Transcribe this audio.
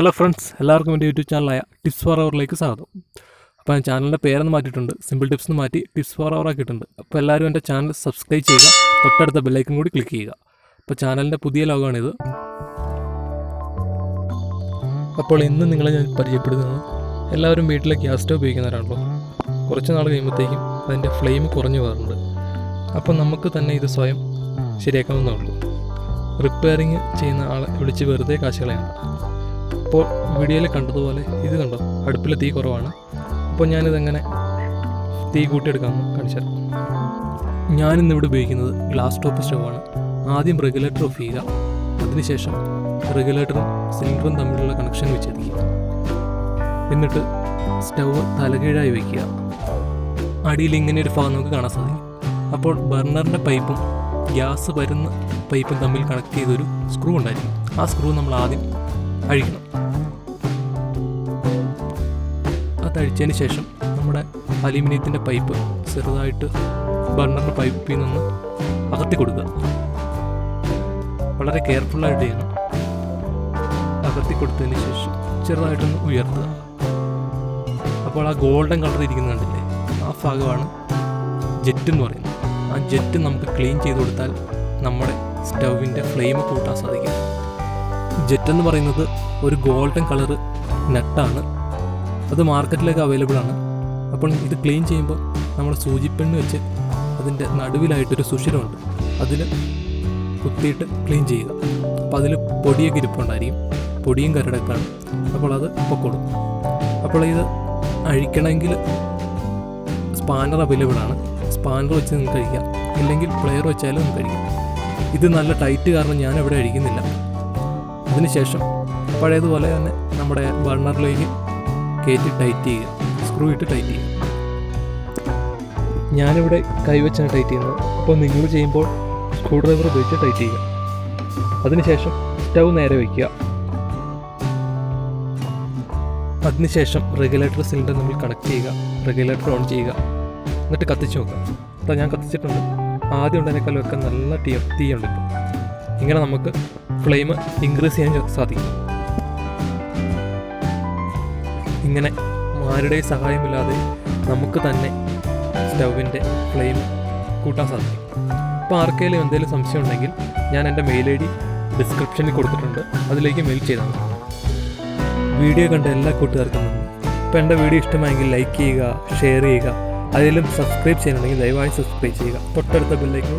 Hello friends, എല്ലാവർക്കും എൻ്റെ YouTube ചാനലായ tips four അവറിലേക്ക് സ്വാഗതം. അപ്പോൾ ഞാൻ ചാനലിൻ്റെ പേരൊന്ന് മാറ്റിയിട്ടുണ്ട്, സിമ്പിൾ ടിപ്സ് എന്ന് മാറ്റി ടിപ്സ് ഫോർ അവർ ആക്കിയിട്ടുണ്ട്. അപ്പോൾ എല്ലാവരും എൻ്റെ ചാനൽ സബ്സ്ക്രൈബ് ചെയ്യുക, തൊട്ടടുത്ത ബെല്ലൈക്കൺ കൂടി ക്ലിക്ക് ചെയ്യുക. അപ്പോൾ ചാനലിൻ്റെ പുതിയ ലോഗമാണിത്. അപ്പോൾ ഇന്ന് നിങ്ങളെ ഞാൻ പരിചയപ്പെടുന്നത്, എല്ലാവരും വീട്ടിലെ ഗ്യാസ് സ്റ്റവ് ഉപയോഗിക്കുന്നവരാണല്ലോ. കുറച്ച് നാൾ കഴിയുമ്പോഴത്തേക്കും അതിൻ്റെ ഫ്ലെയിം കുറഞ്ഞു പോകാറുണ്ട്. അപ്പോൾ നമുക്ക് തന്നെ ഇത് സ്വയം ശരിയാക്കാവുന്നേ ഉള്ളൂ. റിപ്പയറിങ് ചെയ്യുന്ന ആളെ വിളിച്ച് വെറുതെ കാശ് കളയണ്ട. അപ്പോൾ വീഡിയോയിൽ കണ്ടതുപോലെ ഇത് കണ്ടോ, അടുപ്പിൽ തീ കുറവാണ്. അപ്പോൾ ഞാനിതെങ്ങനെ തീ കൂട്ടിയെടുക്കാമെന്ന് കാണിച്ചാൽ. ഞാനിന്നിവിടെ ഉപയോഗിക്കുന്നത് ഗ്ലാസ് ടോപ്പ് സ്റ്റവാണ്. ആദ്യം റെഗുലേറ്റർ ഓഫ് ചെയ്യുക. അതിനുശേഷം റെഗുലേറ്ററും സിലിണ്ടറും തമ്മിലുള്ള കണക്ഷൻ വെച്ചെത്തിക്കുക. എന്നിട്ട് സ്റ്റവ് തലകീഴായി വയ്ക്കുക. അടിയിൽ ഇങ്ങനെ ഒരു ഭാഗം നമുക്ക് കാണാൻ സാധിക്കും. അപ്പോൾ ബർണറിൻ്റെ പൈപ്പും ഗ്യാസ് വരുന്ന പൈപ്പും തമ്മിൽ കണക്ട് ചെയ്തൊരു സ്ക്രൂ ഉണ്ടായിരിക്കും. ആ സ്ക്രൂ നമ്മൾ ആദ്യം അഴിക്കണം. അതഴിച്ചതിന് ശേഷം നമ്മുടെ അലൂമിനിയത്തിൻ്റെ പൈപ്പ് ചെറുതായിട്ട് ബർണറിൻ്റെ പൈപ്പിൽ നിന്ന് അകത്തി കൊടുക്കുക. വളരെ കെയർഫുള്ളായിട്ട് ചെയ്യണം. അകത്തി കൊടുത്തതിന് ശേഷം ചെറുതായിട്ടൊന്ന് ഉയർത്തുക. അപ്പോൾ ആ ഗോൾഡൻ കളർ ഇരിക്കുന്നത് കണ്ടില്ലേ, ആ ഭാഗമാണ് ജെറ്റ് എന്ന് പറയുന്നത്. ആ ജെറ്റ് നമുക്ക് ക്ലീൻ ചെയ്ത് കൊടുത്താൽ നമ്മുടെ സ്റ്റൗവിൻ്റെ ഫ്ലെയിം കൂട്ടാൻ സാധിക്കും. ജെറ്റ് എന്ന് പറയുന്നത് ഒരു ഗോൾഡൻ കളറ് നട്ടാണ്. അത് മാർക്കറ്റിലേക്ക് അവൈലബിൾ ആണ്. അപ്പോൾ ഇത് ക്ലീൻ ചെയ്യുമ്പോൾ നമ്മൾ സൂചിപ്പെണ്ണ് വെച്ച് അതിൻ്റെ നടുവിലായിട്ടൊരു സുഷിരമുണ്ട്, അതിൽ കുത്തിയിട്ട് ക്ലീൻ ചെയ്യുക. അപ്പോൾ അതിൽ പൊടിയൊക്കെ ഇരിപ്പുണ്ടായിരിക്കും, പൊടിയും കരടൊക്കെയാണ്. അപ്പോൾ അത് പൊക്കോളും. അപ്പോൾ ഇത് അഴിക്കണമെങ്കിൽ സ്പാനർ അവൈലബിൾ ആണ്. സ്പാനർ വെച്ച് നിങ്ങൾക്ക് അഴിക്കാം, ഇല്ലെങ്കിൽ പ്ലെയർ വെച്ചാലും നിങ്ങൾക്ക് അഴിക്കാം. ഇത് നല്ല ടൈറ്റ് കാരണം ഞാൻ ഇവിടെ അഴിക്കുന്നില്ല. അതിനുശേഷം പഴയതുപോലെ തന്നെ നമ്മുടെ ബർണറിലേക്ക് കയറ്റി ടൈറ്റ് ചെയ്യുക, സ്ക്രൂ ഇട്ട് ടൈറ്റ് ചെയ്യുക. ഞാനിവിടെ കൈവച്ചാണ് ടൈറ്റ് ചെയ്യുന്നത്. അപ്പോൾ നിങ്ങൾ ചെയ്യുമ്പോൾ സ്ക്രൂ ഡ്രൈവർ ഉപയോഗിച്ച് ടൈറ്റ് ചെയ്യുക. അതിനുശേഷം സ്റ്റൗ നേരെ വയ്ക്കുക. അതിനുശേഷം റെഗുലേറ്റർ സിലിണ്ടർ നമ്മൾ കണക്ട് ചെയ്യുക, റെഗുലേറ്റർ ഓൺ ചെയ്യുക, എന്നിട്ട് കത്തിച്ച് നോക്കുക. അപ്പോൾ ഞാൻ കത്തിച്ചിട്ടുണ്ട്. ആദ്യം ഉണ്ടതിനേക്കാൾ വെക്കാൻ നല്ല തീയുണ്ട്. ഇപ്പോൾ ഇങ്ങനെ നമുക്ക് ഫ്ലെയിം ഇൻക്രീസ് ചെയ്യാൻ സാധിക്കും. ഇങ്ങനെ ആരുടെയും സഹായമില്ലാതെ നമുക്ക് തന്നെ സ്റ്റൗവിൻ്റെ ഫ്ലെയിം കൂട്ടാൻ സാധിക്കും. അപ്പോൾ ആർക്കെങ്കിലും എന്തെങ്കിലും സംശയം ഉണ്ടെങ്കിൽ ഞാൻ എൻ്റെ മെയിൽ ID ഡിസ്ക്രിപ്ഷനിൽ കൊടുത്തിട്ടുണ്ട്, അതിലേക്ക് മെയിൽ ചെയ്താൽ മതി. വീഡിയോ കണ്ട എല്ലാ കൂട്ടുകാർക്കും നന്ദി. ഇപ്പോൾ എൻ്റെ വീഡിയോ ഇഷ്ടമായെങ്കിൽ ലൈക്ക് ചെയ്യുക, ഷെയർ ചെയ്യുക. അതിലും സബ്സ്ക്രൈബ് ചെയ്യുന്നുണ്ടെങ്കിൽ ദയവായി സബ്സ്ക്രൈബ് ചെയ്യുക. തൊട്ടടുത്ത ബെല്ലൈക്കൺ